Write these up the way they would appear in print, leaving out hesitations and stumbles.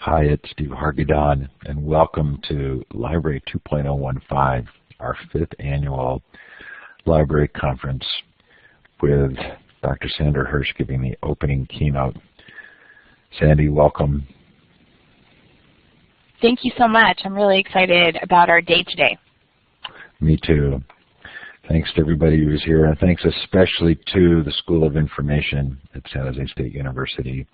Hi, it's Steve Hargadon, and welcome to Library 2.015, our 5th annual library conference with Dr. Sandra Hirsh giving the opening keynote. Sandy, welcome. Thank you so much. I'm really excited about our day today. Me too. Thanks to everybody who was here, and thanks especially to the School of Information at San Jose State University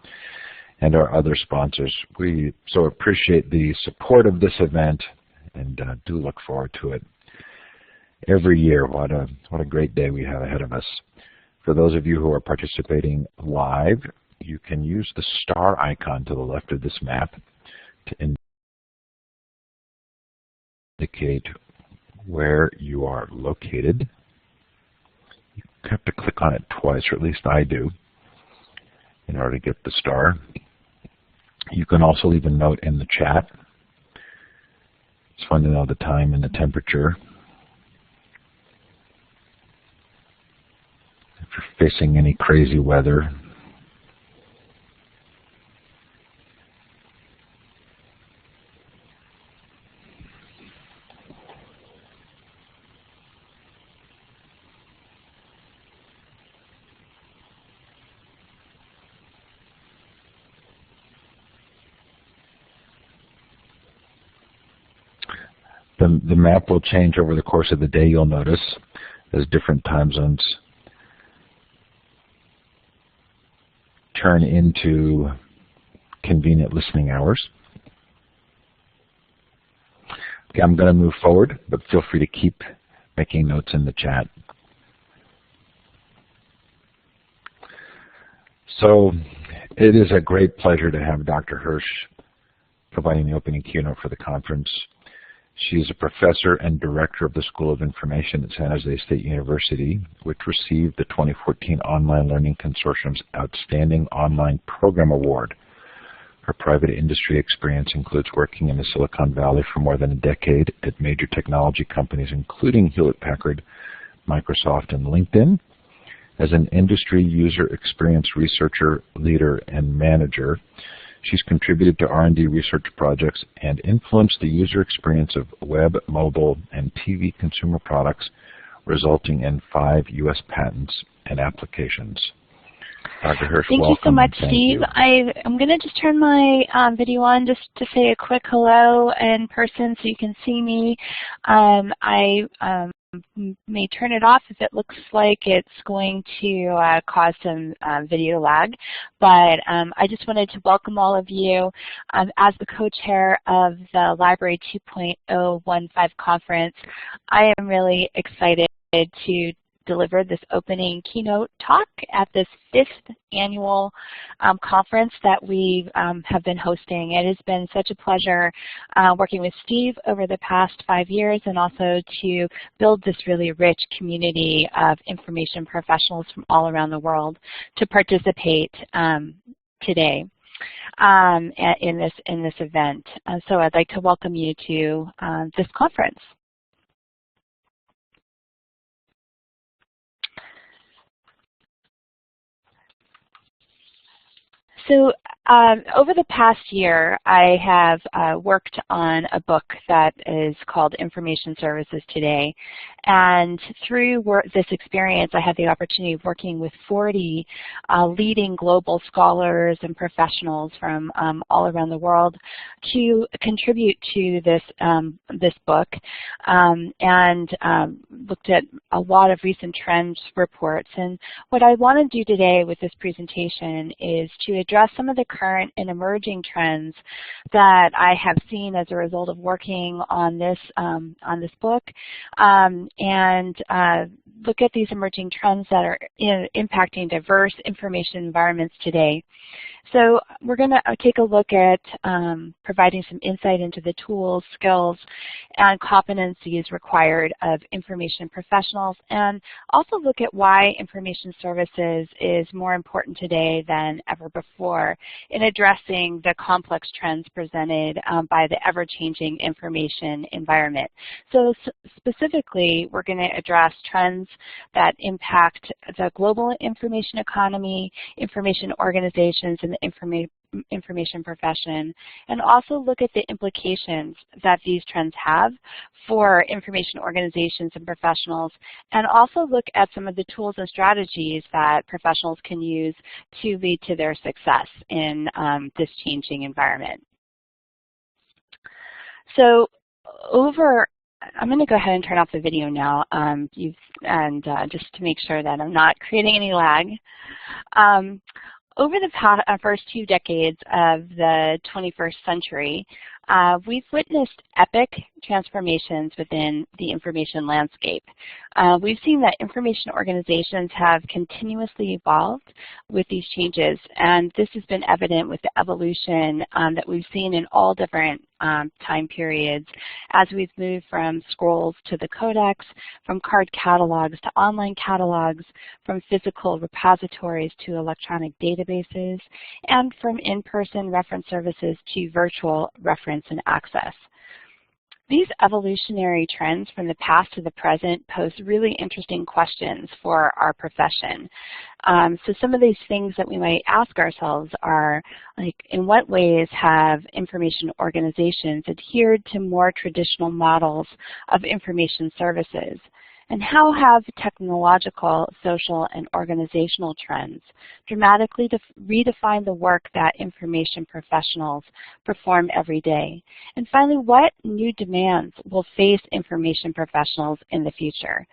and our other sponsors. We so appreciate the support of this event and do look forward to it every year. What a great day we have ahead of us. For those of you who are participating live, you can use the star icon to the left of this map to indicate where you are located. You have to click on it twice, or at least I do, in order to get the star. You can also leave a note in the chat. It's fun to know the time and the temperature. If you're facing any crazy weather. The map will change over the course of the day, you'll notice, as different time zones turn into convenient listening hours. Okay, I'm going to move forward, but feel free to keep making notes in the chat. So it is a great pleasure to have Dr. Hirsh providing the opening keynote for the conference. She is a professor and director of the School of Information at San Jose State University, which received the 2014 Online Learning Consortium's Outstanding Online Program Award. Her private industry experience includes working in the Silicon Valley for more than a decade at major technology companies, including Hewlett-Packard, Microsoft, and LinkedIn. As an industry user experience researcher, leader, and manager, she's contributed to R&D research projects and influenced the user experience of web, mobile, and TV consumer products, resulting in 5 U.S. patents and applications. Dr. Hirsh, thank you so much, Steve. I'm going to just turn my video on just to say a quick hello in person so you can see me. I may turn it off if it looks like it's going to cause some video lag, but I just wanted to welcome all of you. As the co-chair of the Library 2.015 conference, I am really excited to deliver this opening keynote talk at this 5th annual conference that we have been hosting. It has been such a pleasure working with Steve over the past 5 years, and also to build this really rich community of information professionals from all around the world to participate today in this event. So I'd like to welcome you to this conference. So over the past year, I have worked on a book that is called Information Services Today. And through this experience, I had the opportunity of working with 40 leading global scholars and professionals from all around the world to contribute to this book, and looked at a lot of recent trends reports. And what I want to do today with this presentation is to address some of the current and emerging trends that I have seen as a result of working on this book, and look at these emerging trends that are impacting diverse information environments today. So we're going to take a look at providing some insight into the tools, skills, and competencies required of information professionals, and also look at why information services is more important today than ever before in addressing the complex trends presented by the ever-changing information environment. So specifically, we're going to address trends that impact the global information economy, information organizations, and the information profession, and also look at the implications that these trends have for information organizations and professionals, and also look at some of the tools and strategies that professionals can use to lead to their success in this changing environment. So I'm going to go ahead and turn off the video now, just to make sure that I'm not creating any lag. Over the first 2 decades of the 21st century, we've witnessed epic transformations within the information landscape. We've seen that information organizations have continuously evolved with these changes, and this has been evident with the evolution that we've seen in all different time periods as we've moved from scrolls to the codex, from card catalogs to online catalogs, from physical repositories to electronic databases, and from in-person reference services to virtual reference and access. These evolutionary trends from the past to the present pose really interesting questions for our profession. So some of these things that we might ask ourselves are, like, in what ways have information organizations adhered to more traditional models of information services? And how have technological, social, and organizational trends dramatically redefined the work that information professionals perform every day? And finally, what new demands will face information professionals in the future?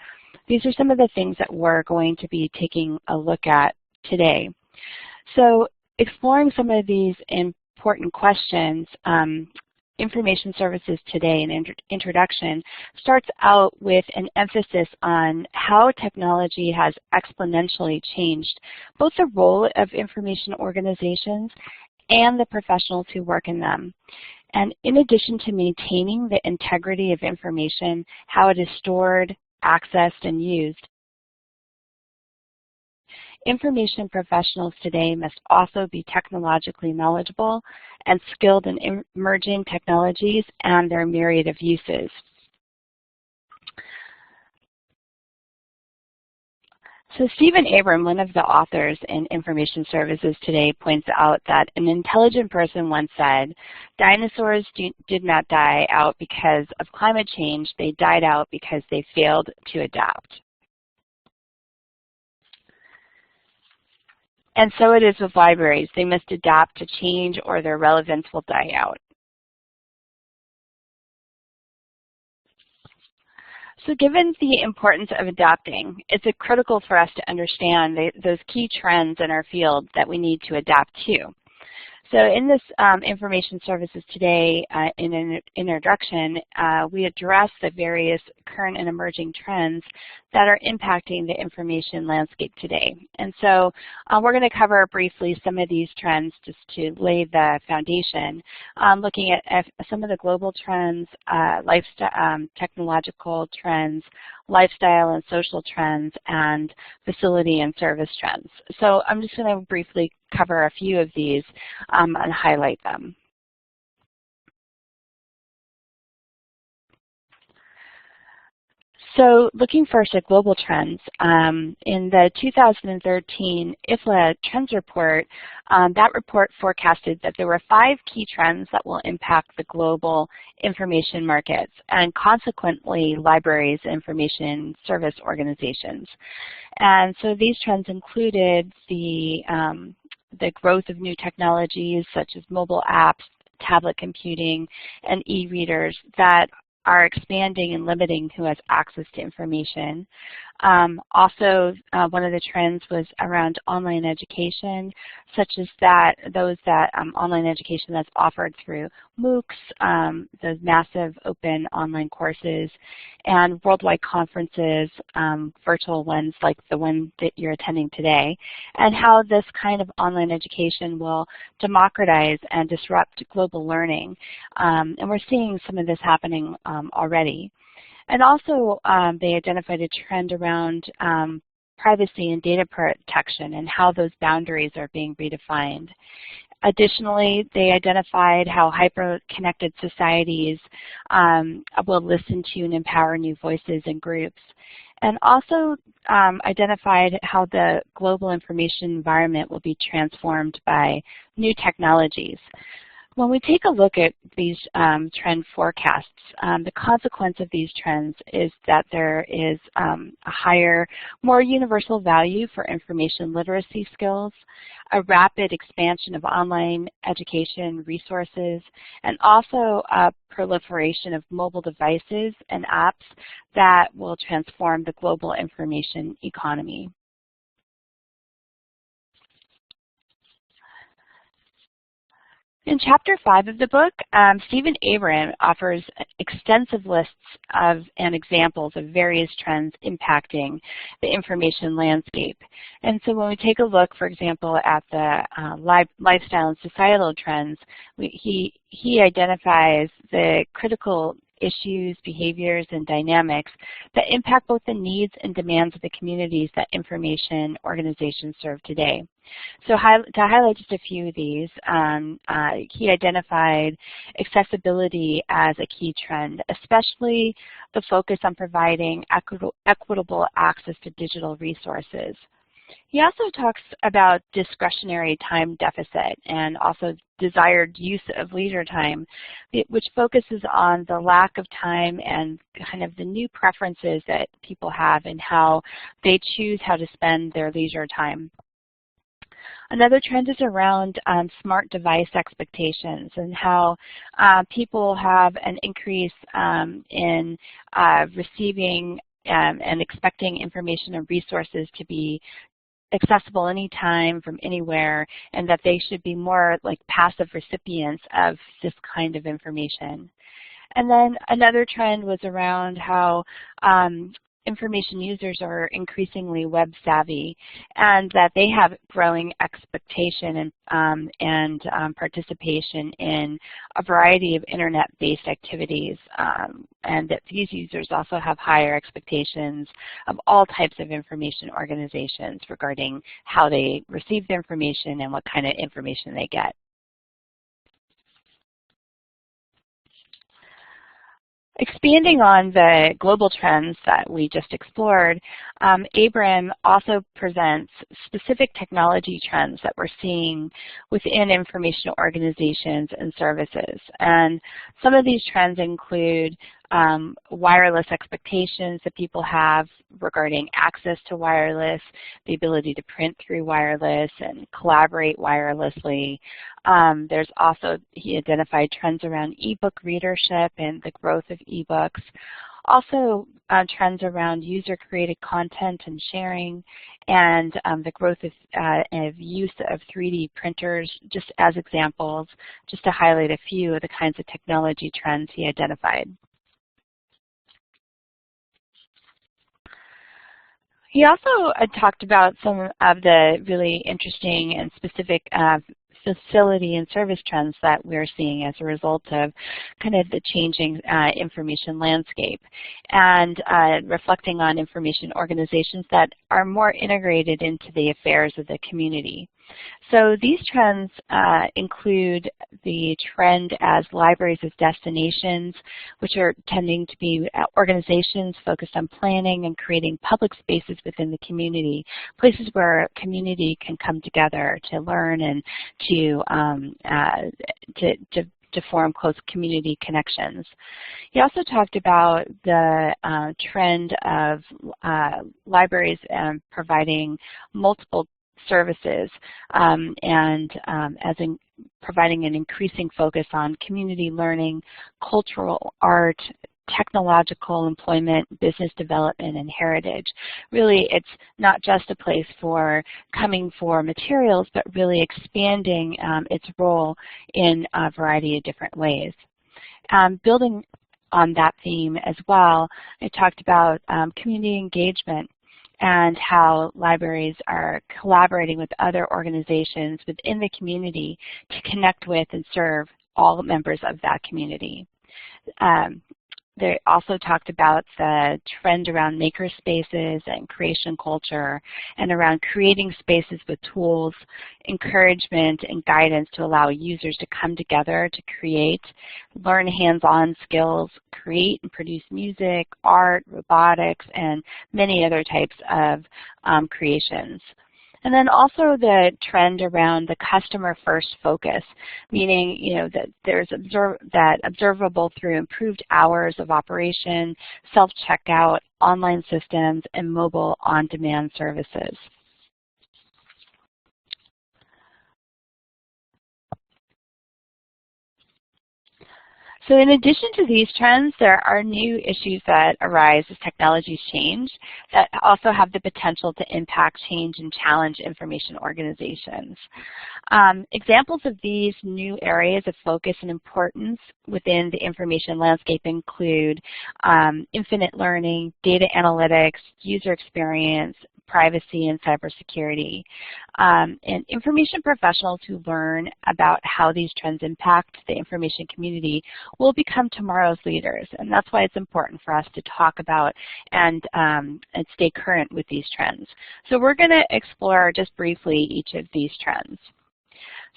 These are some of the things that we're going to be taking a look at today. So exploring some of these important questions, Information Services Today, an introduction, starts out with an emphasis on how technology has exponentially changed both the role of information organizations and the professionals who work in them. And in addition to maintaining the integrity of information, how it is stored, accessed, and used, information professionals today must also be technologically knowledgeable and skilled in emerging technologies and their myriad of uses. So Stephen Abram, one of the authors in Information Services Today, points out that an intelligent person once said, "Dinosaurs did not die out because of climate change, they died out because they failed to adapt." And so it is with libraries. They must adapt to change or their relevance will die out. So given the importance of adapting, it's critical for us to understand those key trends in our field that we need to adapt to. So in this Information Services Today, in an introduction, we address the various current and emerging trends that are impacting the information landscape today. And so we're going to cover briefly some of these trends just to lay the foundation, looking at some of the global trends, lifestyle, technological trends, lifestyle and social trends, and facility and service trends. So I'm just going to briefly cover a few of these and highlight them. So looking first at global trends, in the 2013 IFLA Trends Report, that report forecasted that there were 5 key trends that will impact the global information markets and consequently libraries and information service organizations. And so these trends included the growth of new technologies such as mobile apps, tablet computing, and e-readers that are expanding and limiting who has access to information. Also, one of the trends was around online education, such as online education that's offered through MOOCs, those massive open online courses, and worldwide conferences, virtual ones like the one that you're attending today, and how this kind of online education will democratize and disrupt global learning. And we're seeing some of this happening already. And also, they identified a trend around privacy and data protection and how those boundaries are being redefined. Additionally, they identified how hyper-connected societies will listen to and empower new voices and groups. And also identified how the global information environment will be transformed by new technologies. When we take a look at these trend forecasts, the consequence of these trends is that there is a higher, more universal value for information literacy skills, a rapid expansion of online education resources, and also a proliferation of mobile devices and apps that will transform the global information economy. In Chapter 5 of the book, Stephen Abram offers extensive lists of and examples of various trends impacting the information landscape. And so when we take a look, for example, at the lifestyle and societal trends, he identifies the critical issues, behaviors, and dynamics that impact both the needs and demands of the communities that information organizations serve today. So to highlight just a few of these, he identified accessibility as a key trend, especially the focus on providing equitable access to digital resources. He also talks about discretionary time deficit and also desired use of leisure time, which focuses on the lack of time and kind of the new preferences that people have and how they choose how to spend their leisure time. Another trend is around smart device expectations and how people have an increase in receiving and expecting information and resources to be accessible anytime from anywhere, and that they should be more like passive recipients of this kind of information. And then another trend was around how information users are increasingly web savvy, and that they have growing expectation and participation in a variety of internet-based activities, and that these users also have higher expectations of all types of information organizations regarding how they receive the information and what kind of information they get. Expanding on the global trends that we just explored, Abram also presents specific technology trends that we're seeing within information organizations and services. And some of these trends include wireless expectations that people have regarding access to wireless, the ability to print through wireless and collaborate wirelessly. There's also, he identified trends around ebook readership and the growth of ebooks. Also trends around user-created content and sharing, and the growth of use of 3D printers, just as examples, just to highlight a few of the kinds of technology trends he identified. He also talked about some of the really interesting and specific facility and service trends that we're seeing as a result of kind of the changing information landscape, and reflecting on information organizations that are more integrated into the affairs of the community. So these trends include the trend as libraries as destinations, which are tending to be organizations focused on planning and creating public spaces within the community, places where a community can come together to learn and to form close community connections. He also talked about the trend of libraries providing multiple services providing an increasing focus on community learning, cultural art, technological employment, business development, and heritage. Really, it's not just a place for coming for materials, but really expanding its role in a variety of different ways. Building on that theme as well, I talked about community engagement and how libraries are collaborating with other organizations within the community to connect with and serve all members of that community. they also talked about the trend around maker spaces and creation culture, and around creating spaces with tools, encouragement, and guidance to allow users to come together to create, learn hands-on skills, create and produce music, art, robotics, and many other types of creations. And then also the trend around the customer-first focus, meaning that there's observable through improved hours of operation, self-checkout, online systems, and mobile on-demand services. So in addition to these trends, there are new issues that arise as technologies change that also have the potential to impact, change, and challenge information organizations. Examples of these new areas of focus and importance within the information landscape include infinite learning, data analytics, user experience, privacy, and cybersecurity. And information professionals who learn about how these trends impact the information community will become tomorrow's leaders, and that's why it's important for us to talk about and stay current with these trends. So we're going to explore just briefly each of these trends.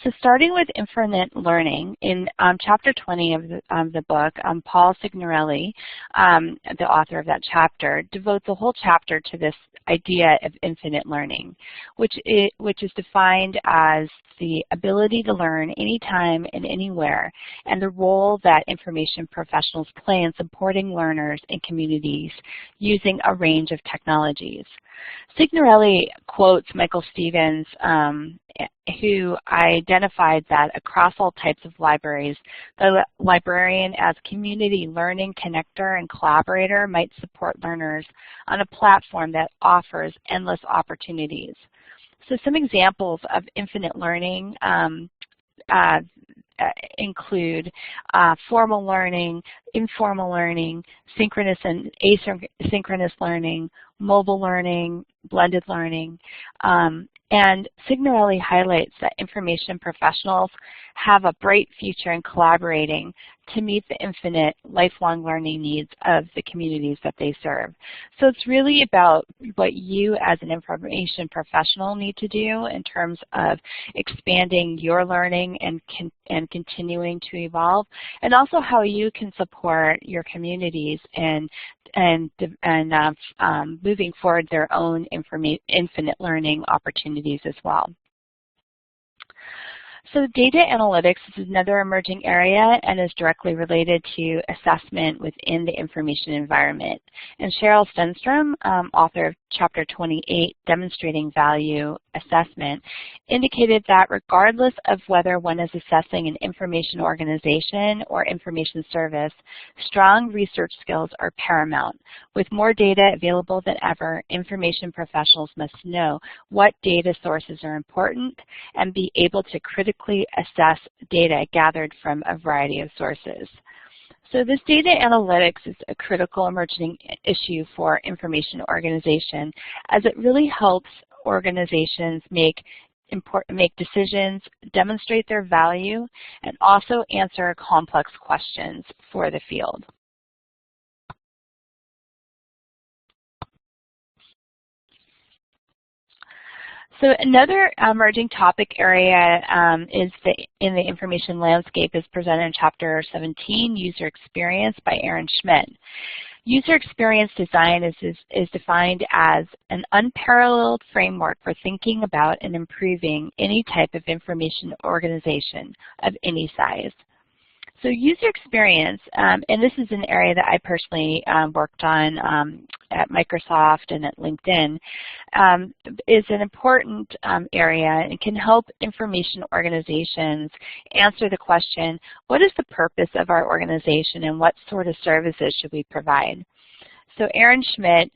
So starting with infinite learning, in chapter 20 of the book, Paul Signorelli, the author of that chapter, devotes a whole chapter to this idea of infinite learning, which is defined as the ability to learn anytime and anywhere, and the role that information professionals play in supporting learners and communities using a range of technologies. Signorelli quotes Michael Stevens, who identified that across all types of libraries, the librarian as community learning connector and collaborator might support learners on a platform that offers endless opportunities. So some examples of infinite learning include formal learning, informal learning, synchronous and asynchronous learning, mobile learning, blended learning. And Signorelli highlights that information professionals have a bright future in collaborating to meet the infinite lifelong learning needs of the communities that they serve. So it's really about what you as an information professional need to do in terms of expanding your learning and continuing to evolve, and also how you can support your communities and moving forward their own infinite learning opportunities as well. So data analytics is another emerging area and is directly related to assessment within the information environment. And Cheryl Stenstrom, author of Chapter 28, Demonstrating Value Assessment, indicated that regardless of whether one is assessing an information organization or information service, strong research skills are paramount. With more data available than ever, information professionals must know what data sources are important and be able to critically assess data gathered from a variety of sources. So this data analytics is a critical emerging issue for information organization, as it really helps organizations make decisions, demonstrate their value, and also answer complex questions for the field. So another emerging topic area in the information landscape is presented in Chapter 17, User Experience by Aaron Schmidt. User experience design is defined as an unparalleled framework for thinking about and improving any type of information organization of any size. So user experience, and this is an area that I personally worked on at Microsoft and at LinkedIn, is an important area and can help information organizations answer the question, what is the purpose of our organization and what sort of services should we provide? So Aaron Schmidt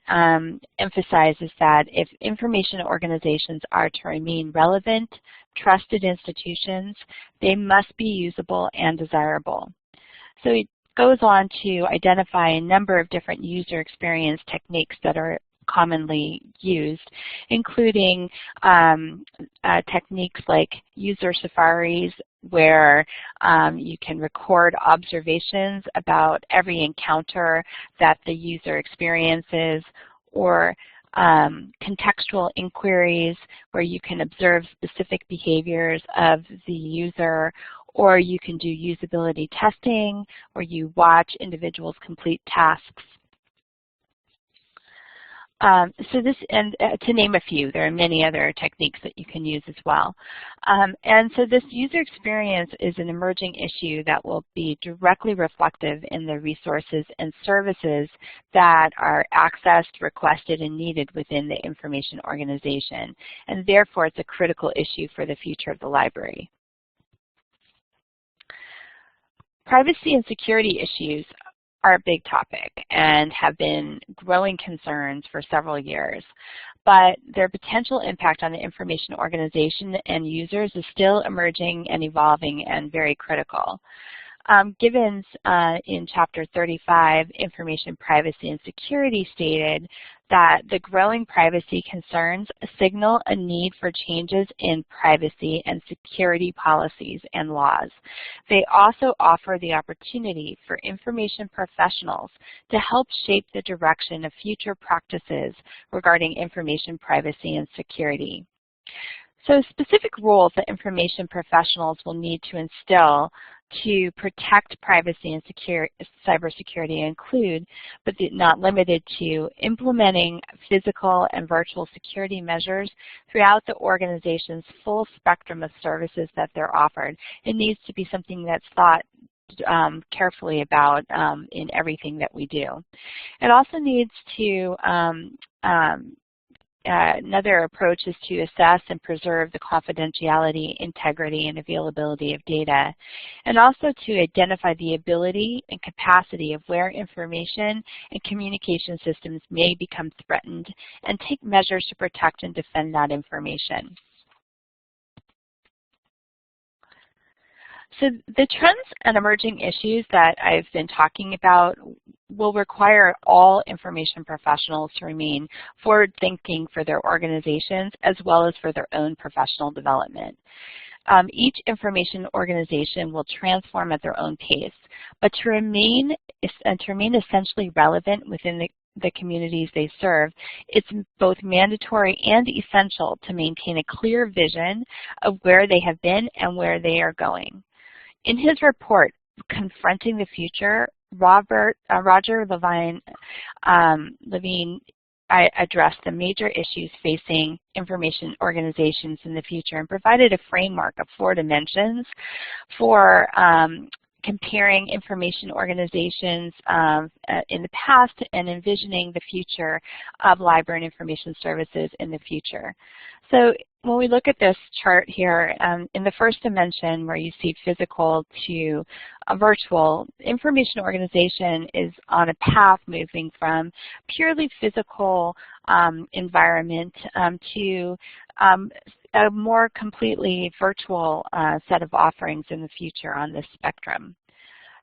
emphasizes that if information organizations are to remain relevant, trusted institutions, they must be usable and desirable. So he goes on to identify a number of different user experience techniques that are commonly used, including techniques like user safaris, where you can record observations about every encounter that the user experiences, or contextual inquiries, where you can observe specific behaviors of the user, or you can do usability testing, where you watch individuals complete tasks. To name a few, there are many other techniques that you can use as well. And so this user experience is an emerging issue that will be directly reflective in the resources and services that are accessed, requested, and needed within the information organization. And therefore, it's a critical issue for the future of the library. Privacy and security issues are a big topic and have been growing concerns for several years, but their potential impact on the information organization and users is still emerging and evolving and very critical. Givens in Chapter 35, Information Privacy and Security, stated that the growing privacy concerns signal a need for changes in privacy and security policies and laws. They also offer the opportunity for information professionals to help shape the direction of future practices regarding information privacy and security. So specific rules that information professionals will need to instill to protect privacy and cybersecurity include, but not limited to, implementing physical and virtual security measures throughout the organization's full spectrum of services that they're offered. It needs to be something that's thought carefully about in everything that we do. It also needs to another approach is to assess and preserve the confidentiality, integrity, and availability of data, and also to identify the ability and capacity of where information and communication systems may become threatened, and take measures to protect and defend that information. So the trends and emerging issues that I've been talking about will require all information professionals to remain forward-thinking for their organizations as well as for their own professional development. Each information organization will transform at their own pace, but to remain essentially relevant within the communities they serve, it's both mandatory and essential to maintain a clear vision of where they have been and where they are going. In his report, Confronting the Future, Roger Levine addressed the major issues facing information organizations in the future and provided a framework of 4 dimensions for comparing information organizations in the past and envisioning the future of library and information services in the future. So when we look at this chart here, in the first dimension where you see physical to virtual, information organization is on a path moving from purely physical environment to a more completely virtual set of offerings in the future on this spectrum.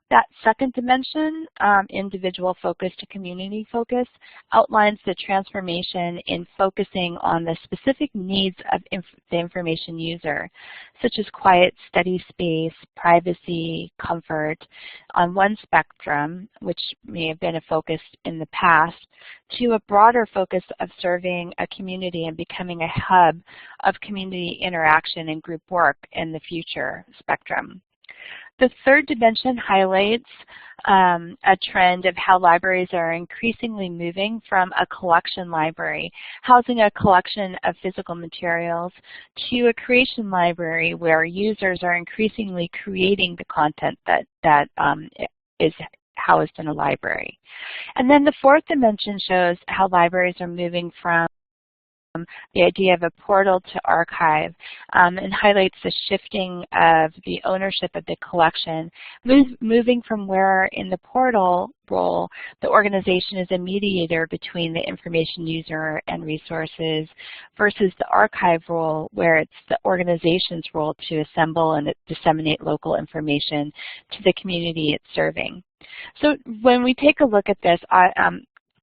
That second dimension, individual focus to community focus, outlines the transformation in focusing on the specific needs of the information user, such as quiet, steady space, privacy, comfort, on one spectrum, which may have been a focus in the past, to a broader focus of serving a community and becoming a hub of community interaction and group work in the future spectrum. The third dimension highlights a trend of how libraries are increasingly moving from a collection library, housing a collection of physical materials, to a creation library where users are increasingly creating the content that is housed in a library. And then the fourth dimension shows how libraries are moving from the idea of a portal to archive, and highlights the shifting of the ownership of the collection, moving from where in the portal role the organization is a mediator between the information user and resources, versus the archive role where it's the organization's role to assemble and disseminate local information to the community it's serving. So when we take a look at this,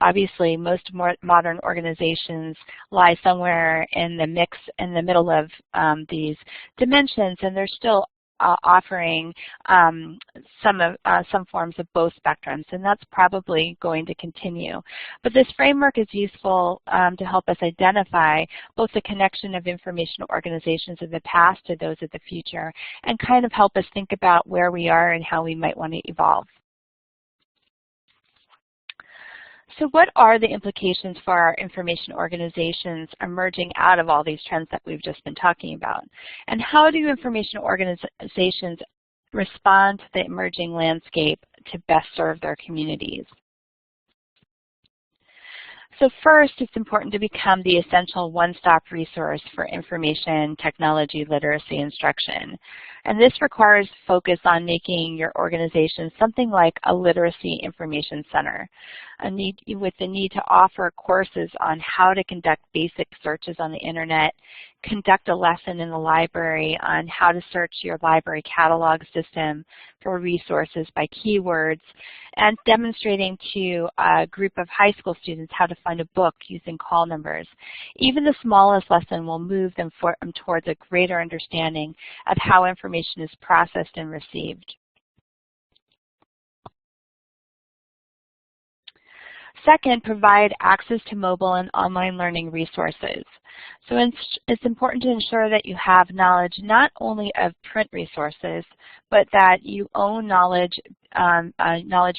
obviously most modern organizations lie somewhere in the mix, in the middle of these dimensions, and they're still offering some forms of both spectrums, and that's probably going to continue. But this framework is useful to help us identify both the connection of information organizations of the past to those of the future, and kind of help us think about where we are and how we might want to evolve. So what are the implications for our information organizations emerging out of all these trends that we've just been talking about? And how do information organizations respond to the emerging landscape to best serve their communities? So first, it's important to become the essential one-stop resource for information technology literacy instruction. And this requires focus on making your organization something like a literacy information center, with the need to offer courses on how to conduct basic searches on the internet, conduct a lesson in the library on how to search your library catalog system for resources by keywords, and demonstrating to a group of high school students how to find a book using call numbers. Even the smallest lesson will move them towards a greater understanding of how information is processed and received. Second, provide access to mobile and online learning resources. So it's important to ensure that you have knowledge not only of print resources, but that you own knowledge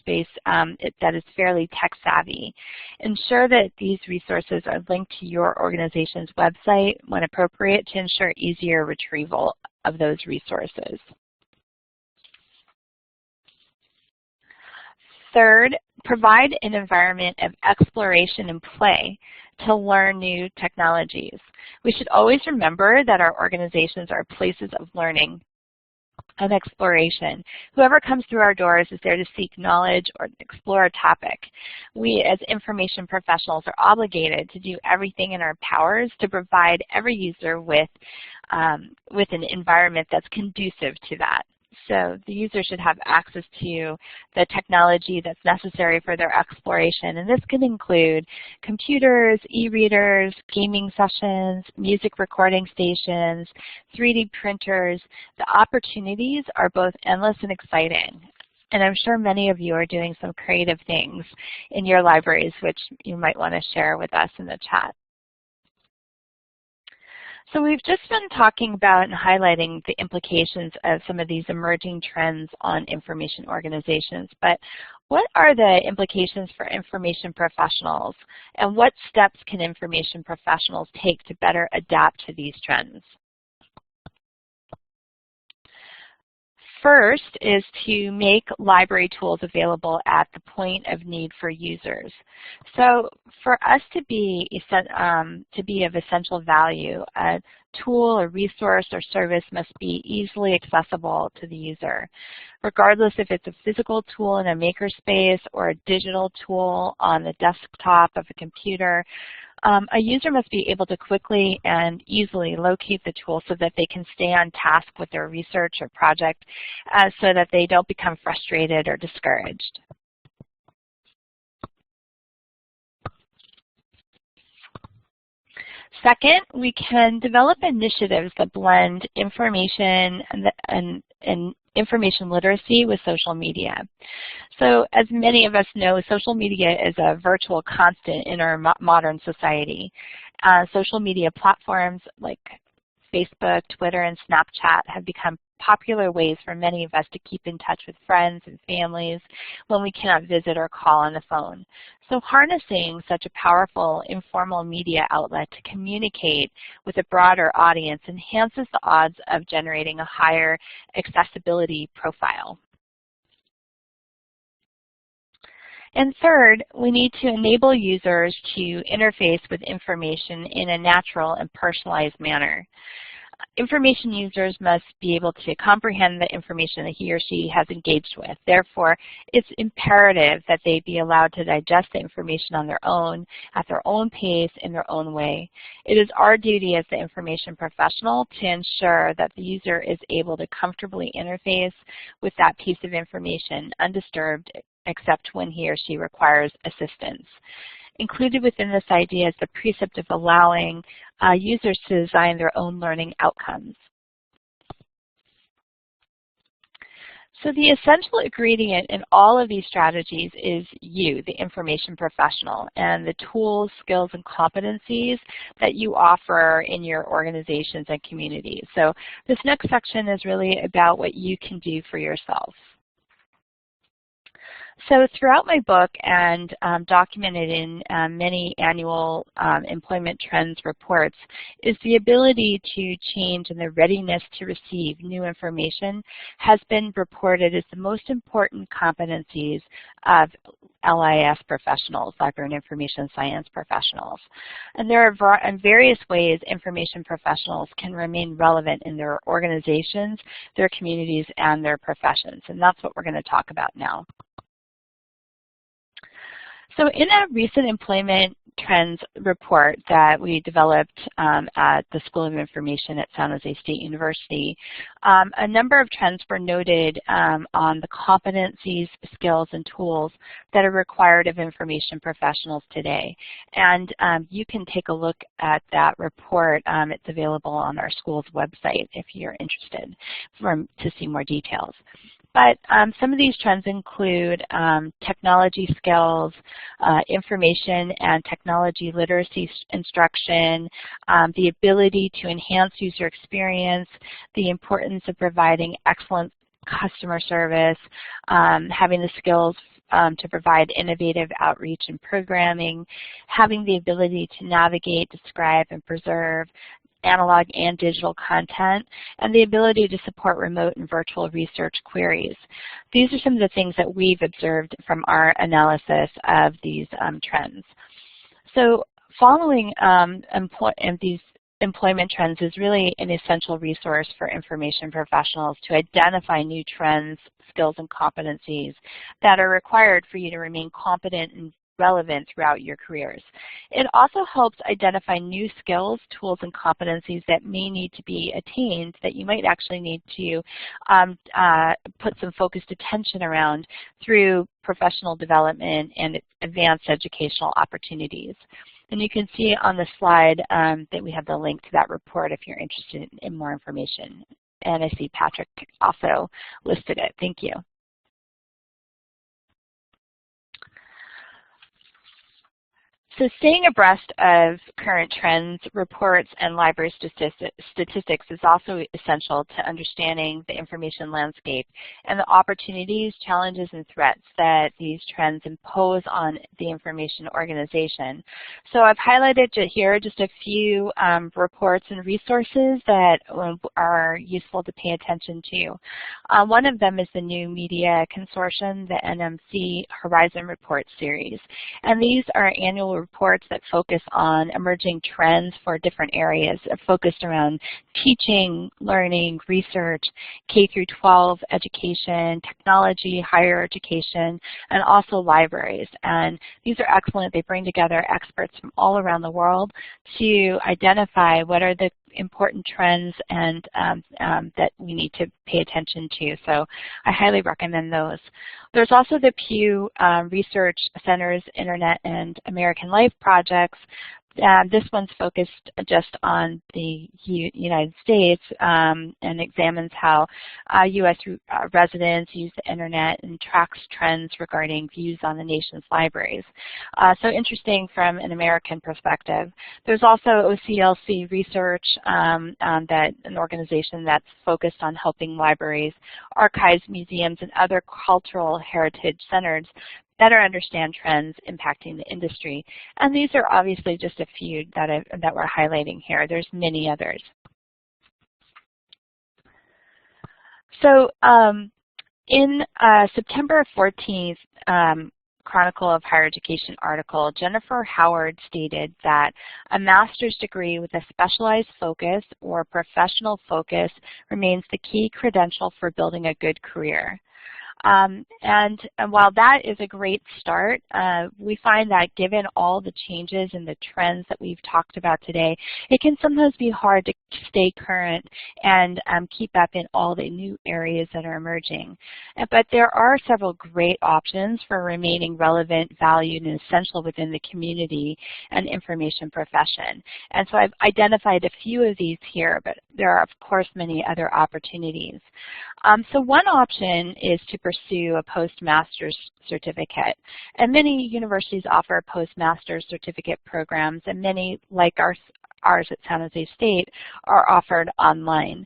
base that is fairly tech savvy. Ensure that these resources are linked to your organization's website when appropriate to ensure easier retrieval of those resources. Third, provide an environment of exploration and play to learn new technologies. We should always remember that our organizations are places of learning and exploration. Whoever comes through our doors is there to seek knowledge or explore a topic. We as information professionals are obligated to do everything in our powers to provide every user with an environment that's conducive to that. So the user should have access to the technology that's necessary for their exploration, and this can include computers, e-readers, gaming sessions, music recording stations, 3D printers. The opportunities are both endless and exciting. And I'm sure many of you are doing some creative things in your libraries, which you might want to share with us in the chat. So we've just been talking about and highlighting the implications of some of these emerging trends on information organizations, but what are the implications for information professionals, and what steps can information professionals take to better adapt to these trends? First is to make library tools available at the point of need for users. So for us to be of essential value, a tool, a resource, or service must be easily accessible to the user. Regardless if it's a physical tool in a makerspace or a digital tool on the desktop of a computer, a user must be able to quickly and easily locate the tool so that they can stay on task with their research or project so that they don't become frustrated or discouraged. Second, we can develop initiatives that blend information and information literacy with social media. So as many of us know, social media is a virtual constant in our modern society. Social media platforms like Facebook, Twitter, and Snapchat have become popular ways for many of us to keep in touch with friends and families when we cannot visit or call on the phone. So harnessing such a powerful informal media outlet to communicate with a broader audience enhances the odds of generating a higher accessibility profile. And third, we need to enable users to interface with information in a natural and personalized manner. Information users must be able to comprehend the information that he or she has engaged with. Therefore, it's imperative that they be allowed to digest the information on their own, at their own pace, in their own way. It is our duty as the information professional to ensure that the user is able to comfortably interface with that piece of information undisturbed except when he or she requires assistance. Included within this idea is the precept of allowing users to design their own learning outcomes. So the essential ingredient in all of these strategies is you, the information professional, and the tools, skills, and competencies that you offer in your organizations and communities. So this next section is really about what you can do for yourself. So throughout my book and documented in many annual employment trends reports is the ability to change and the readiness to receive new information has been reported as the most important competencies of LIS professionals, library and information science professionals. And there are various ways information professionals can remain relevant in their organizations, their communities, and their professions. And that's what we're going to talk about now. So in a recent employment trends report that we developed at the School of Information at San Jose State University, a number of trends were noted on the competencies, skills, and tools that are required of information professionals today. And you can take a look at that report. It's available on our school's website if you're interested to see more details. But some of these trends include technology skills, information and technology literacy instruction, the ability to enhance user experience, the importance of providing excellent customer service, having the skills to provide innovative outreach and programming, having the ability to navigate, describe, and preserve analog and digital content, and the ability to support remote and virtual research queries. These are some of the things that we've observed from our analysis of these trends. So following these employment trends is really an essential resource for information professionals to identify new trends, skills, and competencies that are required for you to remain competent and relevant throughout your careers. It also helps identify new skills, tools, and competencies that may need to be attained that you might actually need to put some focused attention around through professional development and advanced educational opportunities. And you can see on the slide that we have the link to that report if you're interested in more information. And I see Patrick also listed it. Thank you. So staying abreast of current trends, reports, and library statistics is also essential to understanding the information landscape and the opportunities, challenges, and threats that these trends impose on the information organization. So I've highlighted here just a few reports and resources that are useful to pay attention to. One of them is the New Media Consortium, the NMC Horizon Report Series. And these are annual reports that focus on emerging trends for different areas focused around teaching, learning, research, K-12 education, technology, higher education, and also libraries. And these are excellent. They bring together experts from all around the world to identify what are the important trends and that we need to pay attention to. So I highly recommend those. There's also the Pew Research Center's Internet and American Life projects. This one's focused just on the United States and examines how U.S. residents use the Internet and tracks trends regarding views on the nation's libraries. So interesting from an American perspective. There's also OCLC Research, that an organization that's focused on helping libraries, archives, museums, and other cultural heritage centers better understand trends impacting the industry. And these are obviously just a few that we're highlighting here. There's many others. So in September 14th Chronicle of Higher Education article, Jennifer Howard stated that a master's degree with a specialized focus or professional focus remains the key credential for building a good career. And while that is a great start, we find that given all the changes and the trends that we've talked about today, it can sometimes be hard to stay current and keep up in all the new areas that are emerging. But there are several great options for remaining relevant, valued, and essential within the community and information profession. And so I've identified a few of these here, but there are, of course, many other opportunities. So one option is to pursue a postmaster's certificate. And many universities offer postmaster's certificate programs, and many, like ours at San Jose State, are offered online.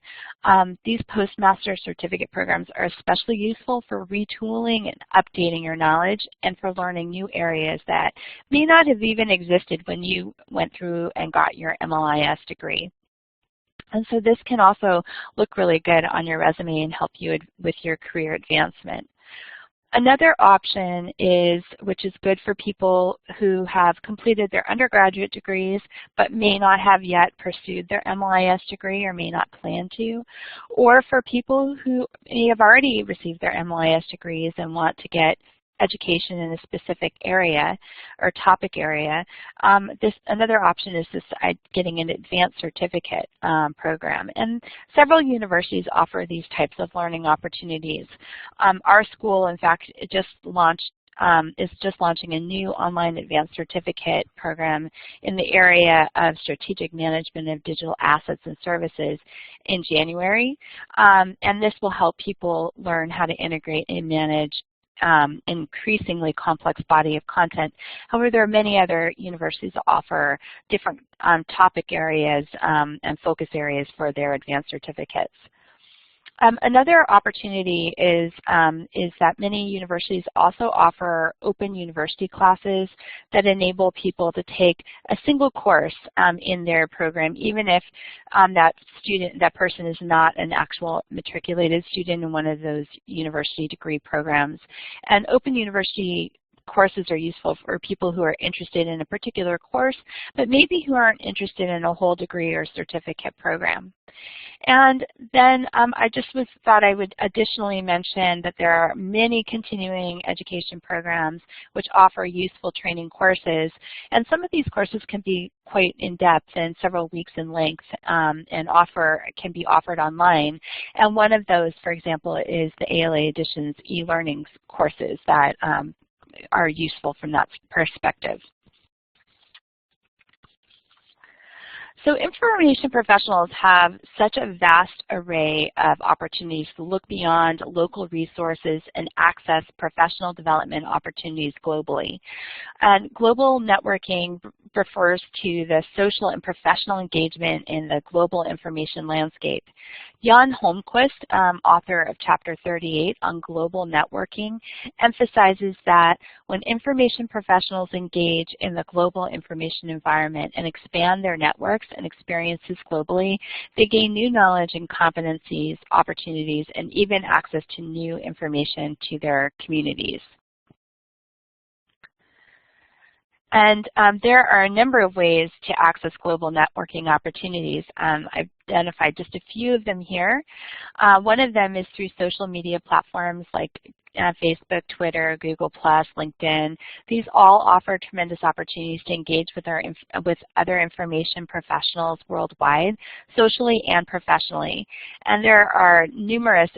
These postmaster certificate programs are especially useful for retooling and updating your knowledge and for learning new areas that may not have even existed when you went through and got your MLIS degree. And so this can also look really good on your resume and help you with your career advancement. Another option is, which is good for people who have completed their undergraduate degrees but may not have yet pursued their MLIS degree or may not plan to, or for people who may have already received their MLIS degrees and want to get education in a specific area or topic area. Another option is getting an advanced certificate program, and several universities offer these types of learning opportunities. Our school, in fact, is just launching a new online advanced certificate program in the area of strategic management of digital assets and services in January, and this will help people learn how to integrate and manage increasingly complex body of content. However, there are many other universities that offer different topic areas and focus areas for their advanced certificates. Another opportunity is that many universities also offer open university classes that enable people to take a single course in their program, even if that person is not an actual matriculated student in one of those university degree programs. And open university courses are useful for people who are interested in a particular course, but maybe who aren't interested in a whole degree or certificate program. And then I just thought I would additionally mention that there are many continuing education programs which offer useful training courses, and some of these courses can be quite in-depth and several weeks in length and can be offered online. And one of those, for example, is the ALA Editions e-learning courses that are useful from that perspective. So information professionals have such a vast array of opportunities to look beyond local resources and access professional development opportunities globally. And global networking refers to the social and professional engagement in the global information landscape. Jan Holmquist, author of Chapter 38 on global networking, emphasizes that when information professionals engage in the global information environment and expand their networks and experiences globally, they gain new knowledge and competencies, opportunities, and even access to new information to their communities. And there are a number of ways to access global networking opportunities. I've identified just a few of them here. One of them is through social media platforms like Facebook, Twitter, Google+, LinkedIn. These all offer tremendous opportunities to engage with other information professionals worldwide, socially and professionally. And there are numerous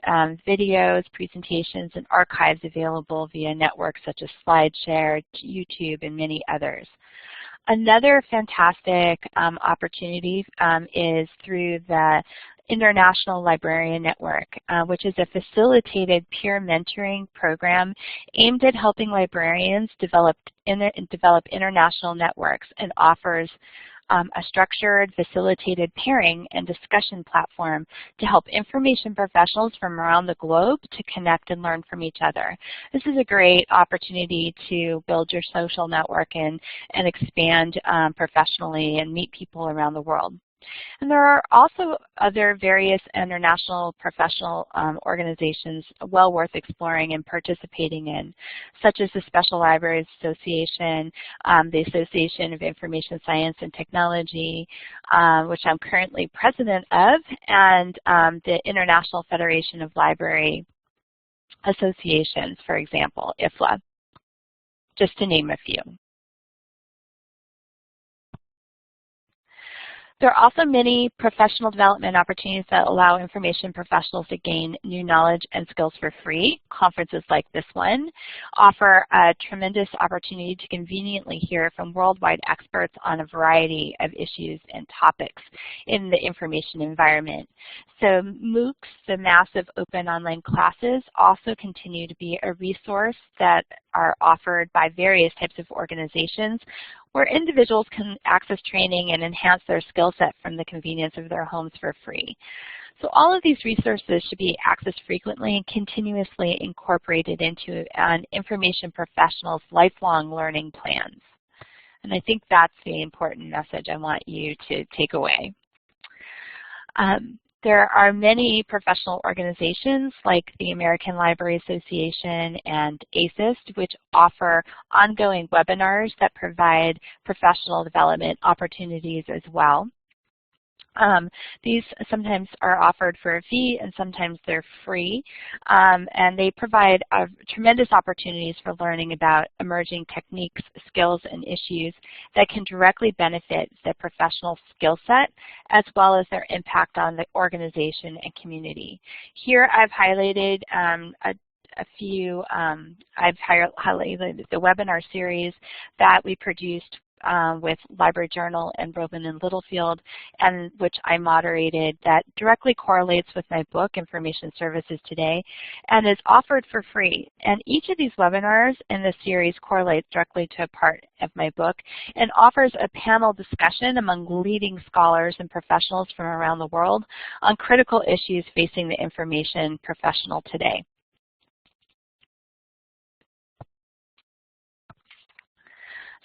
videos, presentations, and archives available via networks such as SlideShare, YouTube, and many others. Another fantastic opportunity is through the International Librarian Network, which is a facilitated peer mentoring program aimed at helping librarians develop international networks, and offers a structured, facilitated pairing and discussion platform to help information professionals from around the globe to connect and learn from each other. This is a great opportunity to build your social network and expand professionally and meet people around the world. And there are also other various international professional organizations well worth exploring and participating in, such as the Special Libraries Association, the Association of Information Science and Technology, which I'm currently president of, and the International Federation of Library associations, for example, IFLA, just to name a few. There are also many professional development opportunities that allow information professionals to gain new knowledge and skills for free. Conferences like this one offer a tremendous opportunity to conveniently hear from worldwide experts on a variety of issues and topics in the information environment. So MOOCs, the massive open online classes, also continue to be a resource that are offered by various types of organizations where individuals can access training and enhance their skill set from the convenience of their homes for free. So all of these resources should be accessed frequently and continuously incorporated into an information professional's lifelong learning plans. And I think that's the important message I want you to take away. There are many professional organizations like the American Library Association and ASIST, which offer ongoing webinars that provide professional development opportunities as well. These sometimes are offered for a fee and sometimes they're free, and they provide tremendous opportunities for learning about emerging techniques, skills, and issues that can directly benefit the professional skill set as well as their impact on the organization and community. Here I've highlighted a few, I've highlighted the webinar series that we produced with Library Journal and Robin and Littlefield, and which I moderated, that directly correlates with my book, Information Services Today, and is offered for free. And each of these webinars in the series correlates directly to a part of my book and offers a panel discussion among leading scholars and professionals from around the world on critical issues facing the information professional today.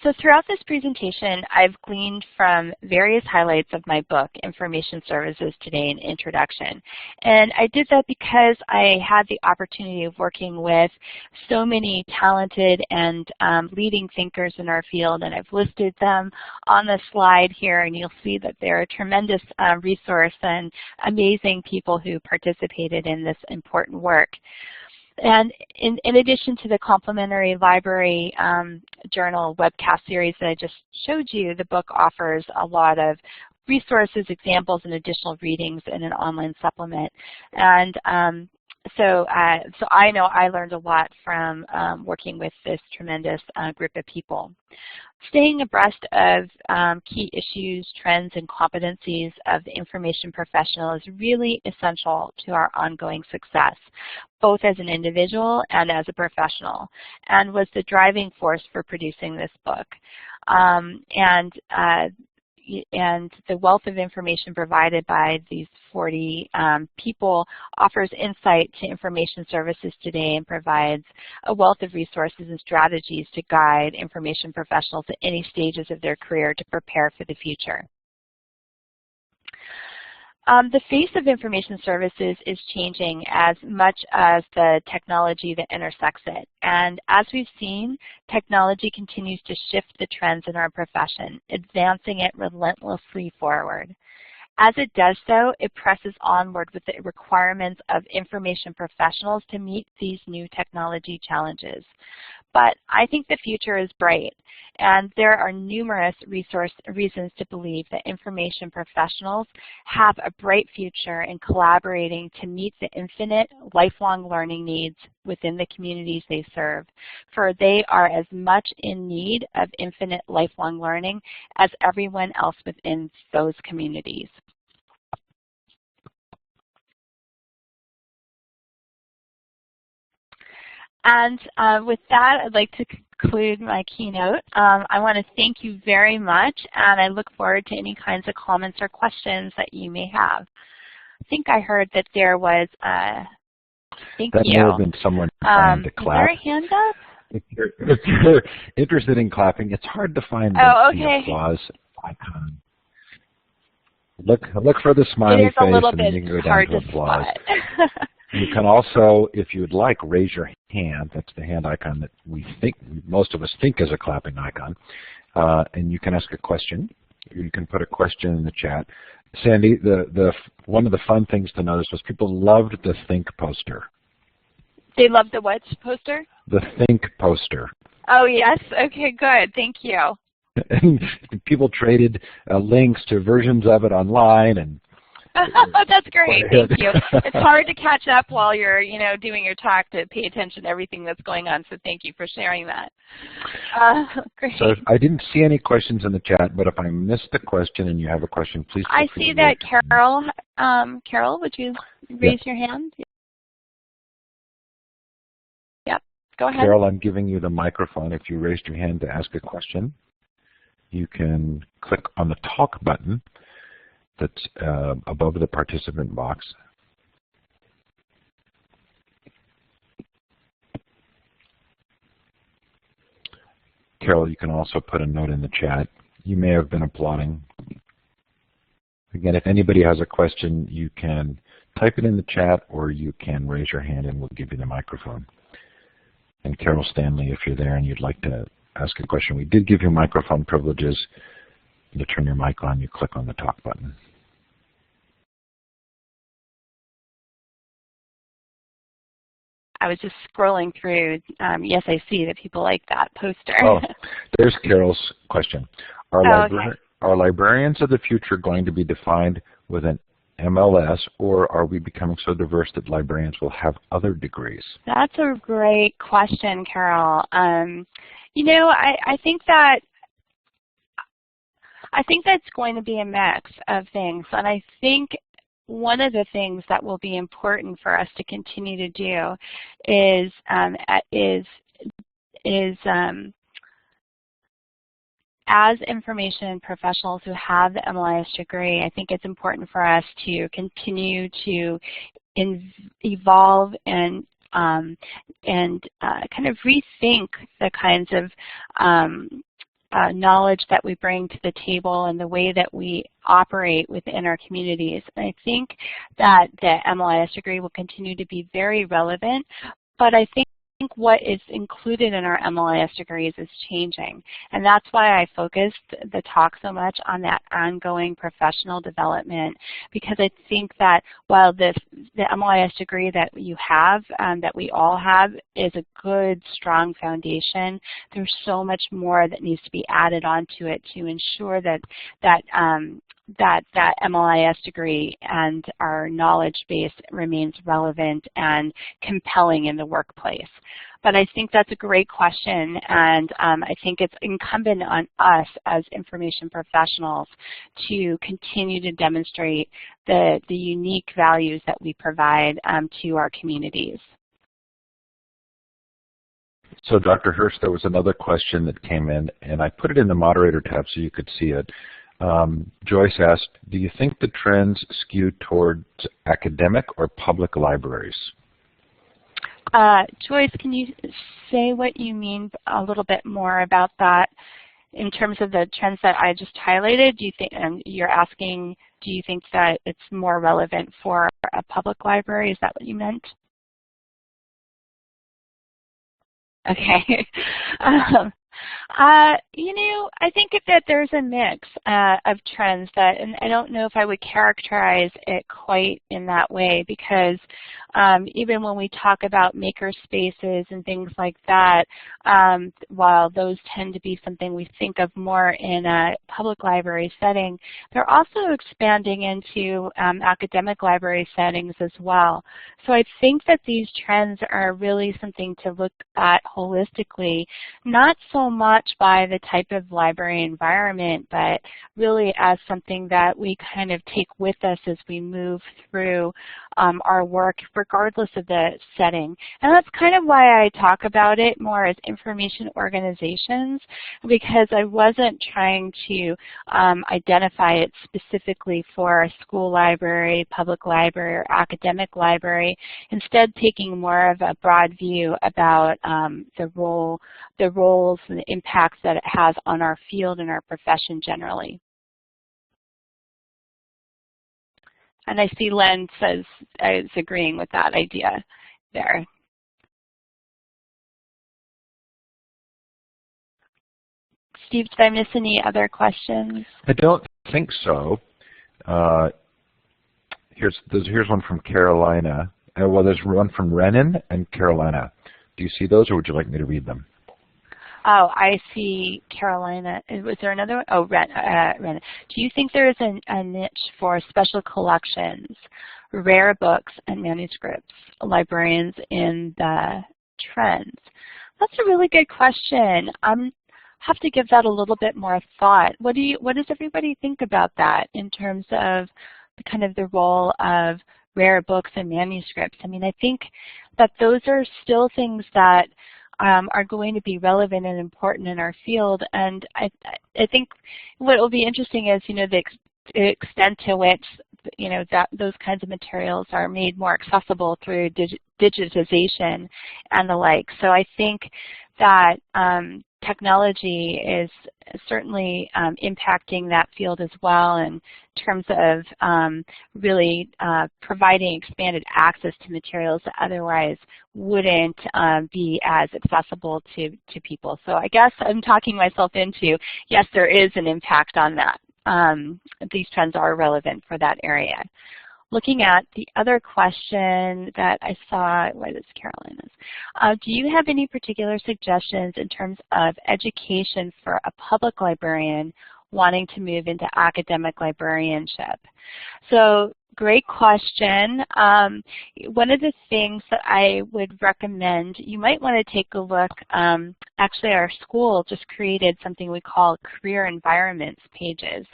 So throughout this presentation, I've gleaned from various highlights of my book, Information Services Today, an Introduction. And I did that because I had the opportunity of working with so many talented and leading thinkers in our field, and I've listed them on the slide here, and you'll see that they're a tremendous resource and amazing people who participated in this important work. And in addition to the complimentary library journal webcast series that I just showed you, the book offers a lot of resources, examples, and additional readings in an online supplement. And so I know I learned a lot from working with this tremendous group of people. Staying abreast of key issues, trends, and competencies of the information professional is really essential to our ongoing success, both as an individual and as a professional, and was the driving force for producing this book. And the wealth of information provided by these 40 people offers insight to information services today and provides a wealth of resources and strategies to guide information professionals at any stages of their career to prepare for the future. The face of information services is changing as much as the technology that intersects it. And as we've seen, technology continues to shift the trends in our profession, advancing it relentlessly forward. As it does so, it presses onward with the requirements of information professionals to meet these new technology challenges. But I think the future is bright, and there are numerous reasons to believe that information professionals have a bright future in collaborating to meet the infinite lifelong learning needs within the communities they serve, for they are as much in need of infinite lifelong learning as everyone else within those communities. And with that, I'd like to conclude my keynote. I want to thank you very much, and I look forward to any kinds of comments or questions that you may have. I think I heard that there was thank you. That may have been someone trying to clap. Is there a hand up? If you're interested in clapping, it's hard to find the applause icon. Look for the smiley face, and then you can go down to applause. You can also, if you would like, raise your hand. That's the hand icon that most of us think is a clapping icon. And you can ask a question. You can put a question in the chat. Sandy, one of the fun things to notice was people loved the think poster. They love the what poster? The Think poster. Oh, yes. Okay, good. Thank you. And people traded links to versions of it online, and that's great. Thank you. It's hard to catch up while you're, doing your talk to pay attention to everything that's going on. So thank you for sharing that. Great. So I didn't see any questions in the chat, but if I missed a question and you have a question, please. I see that Carol. Carol, would you raise your hand? Yep. Go ahead. Carol, I'm giving you the microphone. If you raised your hand to ask a question, you can click on the talk button that's above the participant box. Carol, you can also put a note in the chat. You may have been applauding. Again, if anybody has a question, you can type it in the chat or you can raise your hand and we'll give you the microphone. And Carol Stanley, if you're there and you'd like to ask a question, we did give you microphone privileges. To turn your mic on, you click on the talk button. I was just scrolling through. Yes, I see that people like that poster. Oh, there's Carol's question. Are librarians of the future going to be defined with an MLS, or are we becoming so diverse that librarians will have other degrees? That's a great question, Carol. I think that's going to be a mix of things, and I think one of the things that will be important for us to continue to do is as information professionals who have the MLIS degree, I think it's important for us to continue to evolve and kind of rethink the kinds of knowledge that we bring to the table and the way that we operate within our communities. And I think that the MLIS degree will continue to be very relevant, but I think what is included in our MLIS degrees is changing. And that's why I focused the talk so much on that ongoing professional development, because I think that while the MLIS degree that you have, that we all have, is a good, strong foundation, there's so much more that needs to be added onto it to ensure that MLIS degree and our knowledge base remains relevant and compelling in the workplace. But I think that's a great question, and I think it's incumbent on us as information professionals to continue to demonstrate the unique values that we provide to our communities. So Dr. Hirsh, there was another question that came in, and I put it in the moderator tab so you could see it. Joyce asked, do you think the trends skew towards academic or public libraries? Joyce, can you say what you mean a little bit more about that in terms of the trends that I just highlighted? Do you think, you're asking, do you think that it's more relevant for a public library? Is that what you meant? Okay. I think that there's a mix of trends that, and I don't know if I would characterize it quite in that way, because even when we talk about maker spaces and things like that, while those tend to be something we think of more in a public library setting, they're also expanding into academic library settings as well. So I think that these trends are really something to look at holistically, not so much by the type of library environment, but really as something that we kind of take with us as we move through our work, regardless of the setting. And that's kind of why I talk about it more as information organizations, because I wasn't trying to identify it specifically for a school library, public library, or academic library, instead taking more of a broad view about the roles and the impacts that it has on our field and our profession generally. And I see Len says is agreeing with that idea there. Steve, did I miss any other questions? I don't think so. Here's one from Carolina, Well, there's one from Renan and Carolina. Do you see those, or would you like me to read them? Oh, I see Carolina. Was there another one? Oh, Renan. Do you think there is a niche for special collections, rare books and manuscripts, librarians in the trends? That's a really good question. Have to give that a little bit more thought. What does everybody think about that in terms of the role of rare books and manuscripts? I mean, I think that those are still things that are going to be relevant and important in our field, and I think what will be interesting is, the extent to which, that those kinds of materials are made more accessible through digitization and the like. So I think that technology is certainly impacting that field as well in terms of really providing expanded access to materials that otherwise wouldn't be as accessible to people. So I guess I'm talking myself into, yes, there is an impact on that. These trends are relevant for that area. Looking at the other question that I saw, what is Carolina's? Do you have any particular suggestions in terms of education for a public librarian wanting to move into academic librarianship? So, great question. One of the things that I would recommend, you might want to take a look, actually our school just created something we call career environments pages.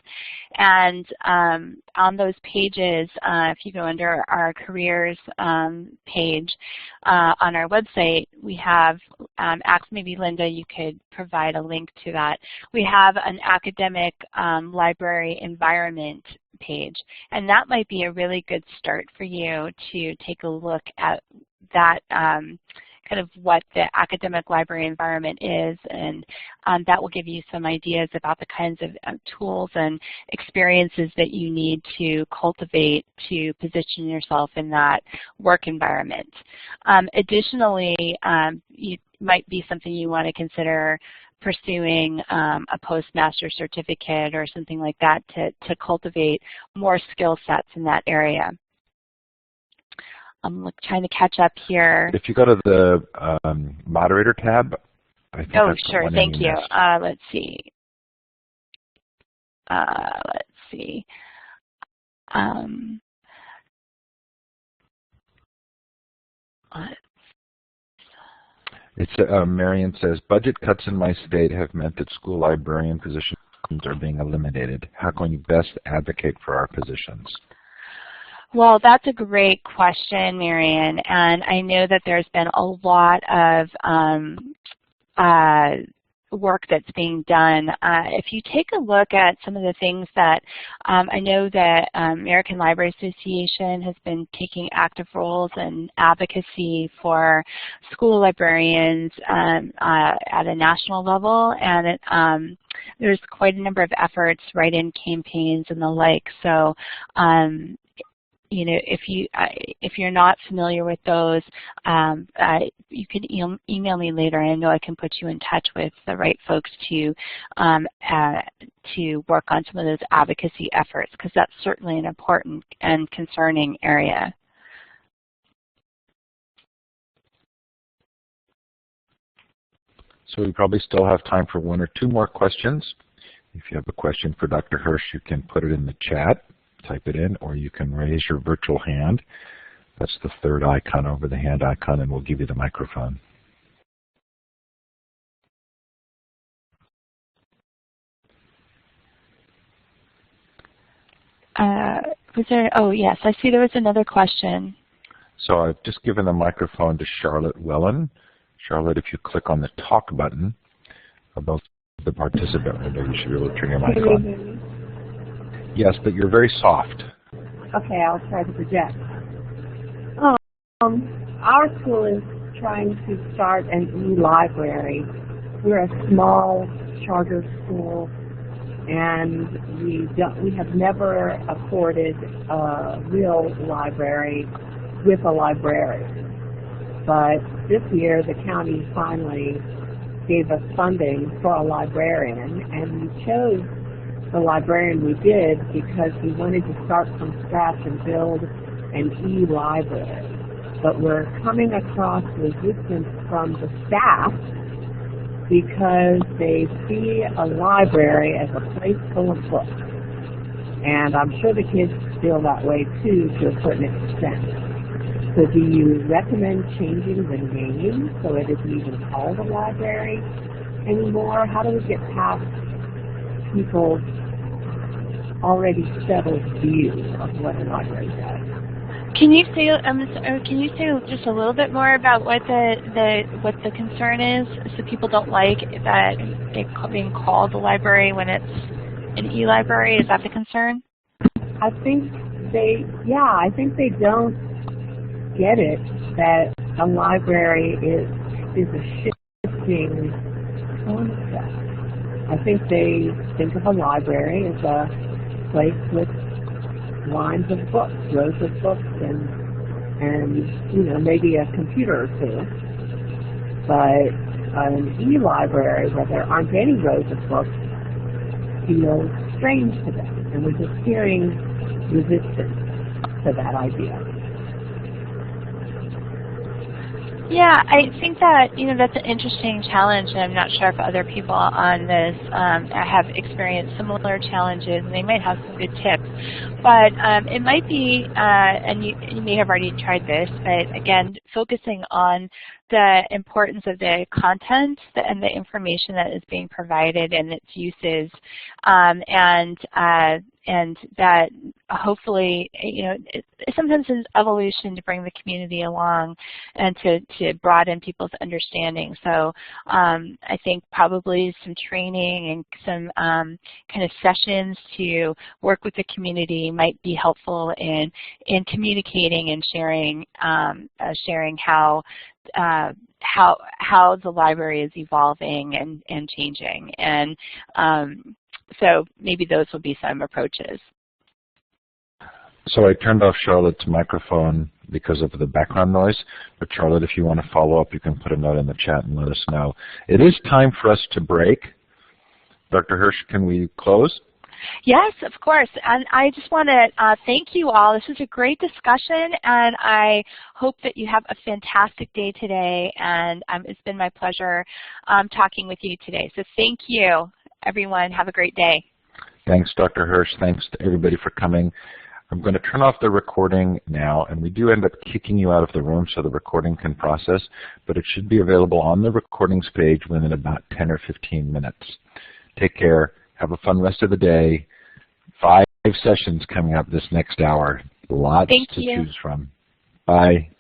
And on those pages, if you go under our careers page on our website, we have, maybe Linda, you could provide a link to that. We have an academic library environment page, and that might be a really good start for you to take a look at that, kind of what the academic library environment is, and that will give you some ideas about the kinds of tools and experiences that you need to cultivate to position yourself in that work environment. Additionally, it might be something you want to consider pursuing a postmaster certificate or something like that to cultivate more skill sets in that area. I'm trying to catch up here. If you go to the moderator tab, I think oh, that's the sure, one thank you. missed. Let's see. It's Marion says, budget cuts in my state have meant that school librarian positions are being eliminated. How can we best advocate for our positions? Well, that's a great question, Marion, and I know that there's been a lot of work that's being done. If you take a look at some of the things that I know that American Library Association has been taking active roles in advocacy for school librarians at a national level, and there's quite a number of efforts, write-in campaigns and the like. So if you're not familiar with those, you can email me later, and I know I can put you in touch with the right folks to work on some of those advocacy efforts, because that's certainly an important and concerning area. So we probably still have time for one or two more questions. If you have a question for Dr. Hirsh, you can put it in the chat. Type it in, or you can raise your virtual hand. That's the third icon over the hand icon, and we'll give you the microphone. Oh, yes, I see there was another question. So I've just given the microphone to Charlotte Wellen. Charlotte, if you click on the talk button above the participant window, you should be able to turn your mic on. Yes, but you're very soft. Okay, I'll try to project. Our school is trying to start an e-library. We're a small charter school, and we have never afforded a real library with a librarian. But this year, the county finally gave us funding for a librarian, and we chose the librarian we did because we wanted to start from scratch and build an e-library. but we're coming across resistance from the staff because they see a library as a place full of books. And I'm sure the kids feel that way too to a certain extent. So do you recommend changing the name so it isn't even called a library anymore? How do we get past people's already settled view of what a library does? Can you say just a little bit more about what the concern is, so people don't like that it being called a library when it's an e-library? Is that the concern? I think they don't get it that a library is a shifting concept. I think they think of a library as a place with lines of books, rows of books, and maybe a computer or two. But an e-library where there aren't any rows of books feels strange to them, and we're just hearing resistance to that idea. Yeah, I think that that's an interesting challenge, and I'm not sure if other people on this have experienced similar challenges, and they might have some good tips. But it might be, and you may have already tried this, but again, focusing on the importance of the content and the information that is being provided and its uses, and that hopefully, sometimes it's evolution to bring the community along and to broaden people's understanding. So I think probably some training and some kind of sessions to work with the community might be helpful in communicating and sharing how the library is evolving and changing. And so maybe those will be some approaches. So I turned off Charlotte's microphone because of the background noise. But Charlotte, if you want to follow up, you can put a note in the chat and let us know. It is time for us to break. Dr. Hirsh, can we close? Yes, of course. And I just want to thank you all. This was a great discussion, and I hope that you have a fantastic day today. And it's been my pleasure talking with you today. So thank you, everyone. Have a great day. Thanks, Dr. Hirsh. Thanks to everybody for coming. I'm going to turn off the recording now, and we do end up kicking you out of the room so the recording can process, but it should be available on the recordings page within about 10 or 15 minutes. Take care. Have a fun rest of the day. 5 sessions coming up this next hour. Lots to choose from. Bye.